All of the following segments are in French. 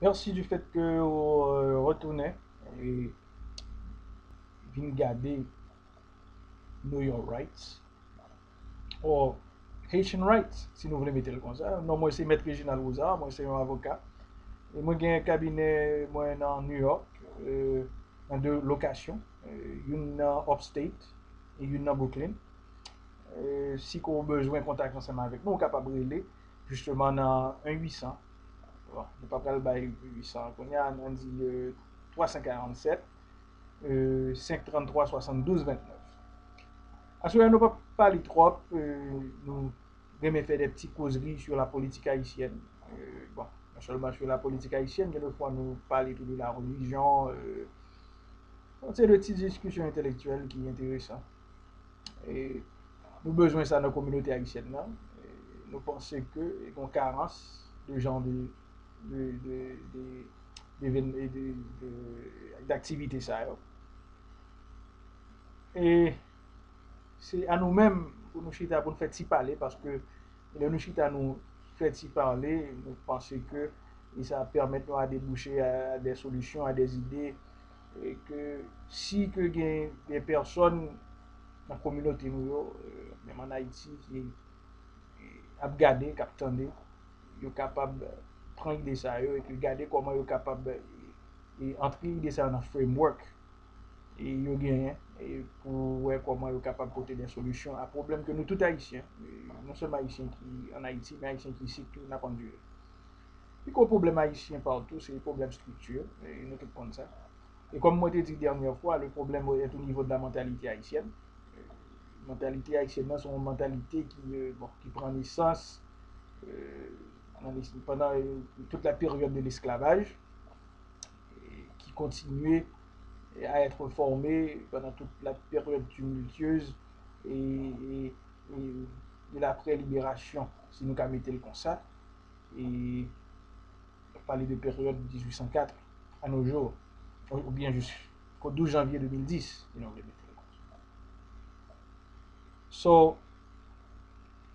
Merci du fait que vous retournez et venez garder Know Your Rights, ou Haitian Rights, si nous voulons mettre le comme ça. Non, moi c'est Maître Reginald Rosa, moi c'est un avocat. Et moi j'ai un cabinet moi, dans New York, dans deux locations, une dans Upstate et une dans Brooklyn. Si vous avez besoin de contact ensemble avec nous, on est capable de relayer justement dans 1-800. Bon, je ne vais pas le 800. On a dit 347 533 72 29. À ce moment, nous ne pas parler trop. Nous aimons faire des petites causeries sur la politique haïtienne. Bon, non seulement sur la politique haïtienne, mais des fois nous parler de la religion. C'est des petites discussions intellectuelles qui sont intéressantes. Et nous avons besoin de ça dans la communauté haïtienne. Là. Nous pensons que y a une carence de gens d'activités ça. Et c'est à nous-mêmes pour nous chita pour nous faire parler parce que nous chita nous faire parler, nous pensons que ça permet de déboucher à des solutions, à des idées et que si que des personnes dans la communauté nous, même en Haïti, qui a regardé, qui attendent, sont capables de prendre des ça et regarder comment ils sont capables d'entrer des ça dans un framework et yo gagné et pour voir comment ils sont capables de porter des solutions à problèmes que nous tous haïtiens, non seulement haïtiens qui en Haïti, mais haïtiens qui ici tout n'a pas enduré. Puis le problème haïtien partout, c'est le problème structure, et nous tous comme ça. Et comme moi t'ai dit la dernière fois, le problème est au niveau de la mentalité haïtienne. La mentalité haïtienne, c'est une mentalité qui prend naissance euh, pendant toute la période de l'esclavage, qui continuait à être formé pendant toute la période tumultueuse et de l'après-libération, si nous mettons le comme ça, et parler de période 1804 à nos jours, ou bien jusqu'au 12 janvier 2010, si nous voulons mettre le comme ça. So,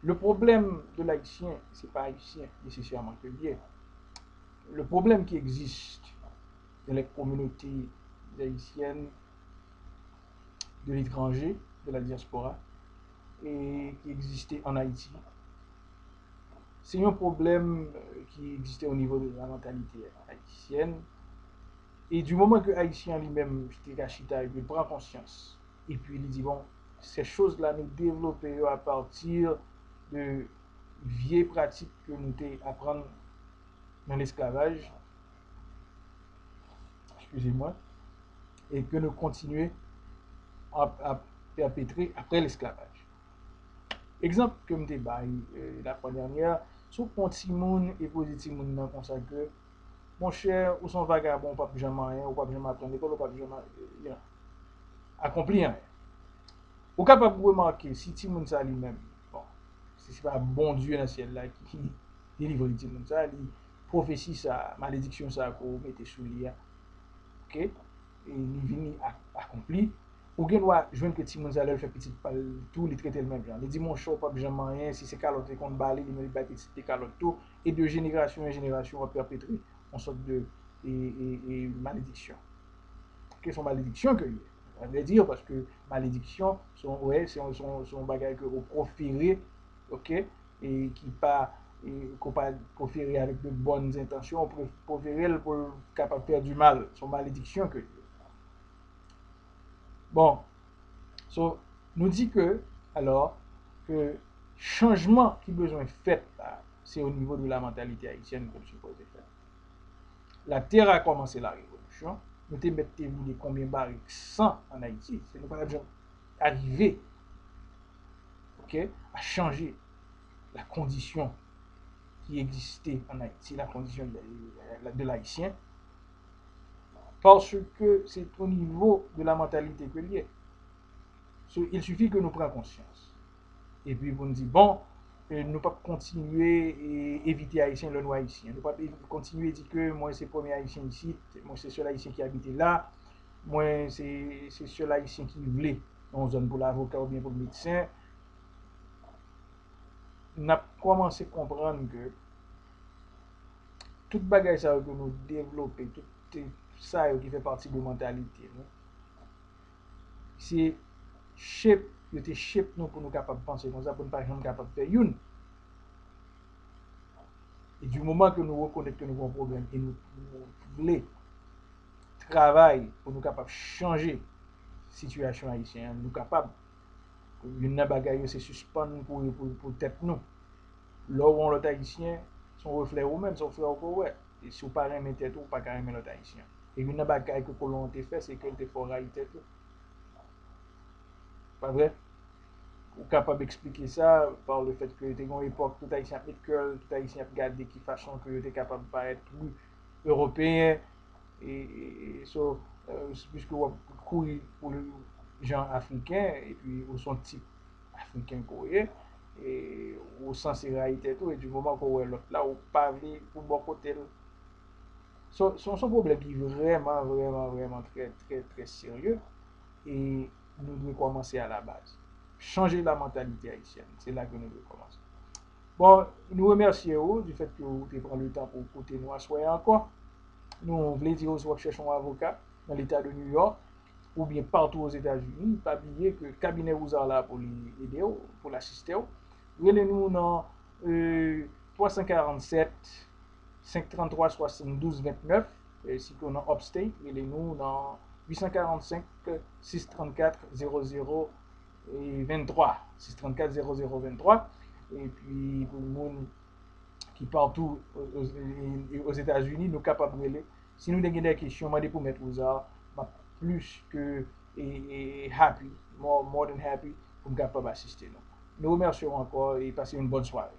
le problème de l'haïtien, c'est pas haïtien nécessairement que lié. Le problème qui existe dans les communautés haïtiennes de l'étranger, de la diaspora, et qui existait en Haïti, c'est un problème qui existait au niveau de la mentalité haïtienne. Et du moment que Haïtien lui-même, il prend conscience, et puis il dit, bon, ces choses-là nous développons à partir de vieilles pratiques que nous apprenons dans l'esclavage, excusez-moi, et que nous continuons à perpétrer après l'esclavage. Exemple que je me la fois dernière, sous petit monde et positif monde dans comme ça que mon cher ou son vagabond pas jamais rien ou pas jamais apprendre l'école ou pas jamais accomplir rien. Ou capable de remarquer si ti monde ça lui-même bon si c'est pas bon Dieu dans le ciel là qui délivre ti monde ça lui prophétie ça malédiction ça qu'on mettait sous lui OK et il vient accompli ou gen doit joindre que ti moun ça leur fait petit tout les traiter le même genre il dit mon chou pas jamais rien si c'est calotte qu'on balé il me bat petit calotte tout et de génération en génération on perpétrer une sorte de malédiction quelles sont malédictions que on va dire parce que malédiction sont ouais sont bagages que vous proférez OK et qui pas qu'on pas proférer avec de bonnes intentions on peut proférer pour capable faire du mal sont malédictions que bon so, nous dit que alors que changement qui besoin fait c'est au niveau de la mentalité haïtienne que nous supposons faire. La terre a commencé la révolution. Nous te mettez vu combien de barriques 100 en Haïti. C'est nous pas arriver OK, à changer la condition qui existait en Haïti, la condition de l'haïtien, parce que c'est au niveau de la mentalité que lié. So, il suffit que nous prenions conscience. Et puis vous nous dites, bon, nous pas continuer et éviter haïtien le noir haïtien. Nous pas continuer à dire que moi c'est le premier haïtien ici, moi c'est seul haïtien qui habite là, moi c'est seul haïtien qui voulait dans une zone pour l'avocat ou bien pour le médecin. Nous avons commencé à comprendre que tout bagay ça que nous développer, tout ça qui fait partie de mentalité, nous. C'est shape, yo te shape nous pour nous capables de penser comme ça, pour nous pas jamais capable de faire une. Et du moment que nous reconnaissons que nous avons un problème et nous voulons travailler pour nous capables de changer la situation haïtienne, nous capables. Une bagaille c'est suspendre pour tête nous. Là où l'autre haïtien, son reflet ou même, son frère ou ouais. Et si vous ne parlez pas de tête, vous ne pouvez pas l'autre haïtien. Et une bagaille que l'on te fait, c'est qu'elle te fait réalité tout. Pas vrai? Vous êtes capable d'expliquer ça par le fait que dans une époque, tout haïtien a mis cœur, tout haïtien a regardé de quelle façon que vous êtes capable de paraître plus européen. Et so, puisque vous courez pour les gens africains, et puis vous sont type africain coréen, et au sens réalité tout, et du moment qu'on voit l'autre là, ou pas pour bon côté. Son problème qui est vraiment très sérieux, et nous devons commencer à la base. Changer la mentalité haïtienne, c'est là que nous devons commencer. Bon, nous remercions du fait que vous avez pris le temps pour écouter nous asseoir encore. Nous voulons dire aux cherchons un avocat dans l'État de New York ou bien partout aux États-Unis. Pas oublier que le cabinet vous a là pour l'aider, pour l'assister. Relez-nous dans 347 533 72 29. Si on a upstate, relez-nous dans 845 634 00 23. 634 00 23. Et puis pour le monde qui partout aux États-Unis, nous capables de les. Si nous avons des questions, je pour mettre aux arts, plus que happy, more than happy, pour nous capable d'assister. Nous remercions encore et passez une bonne soirée.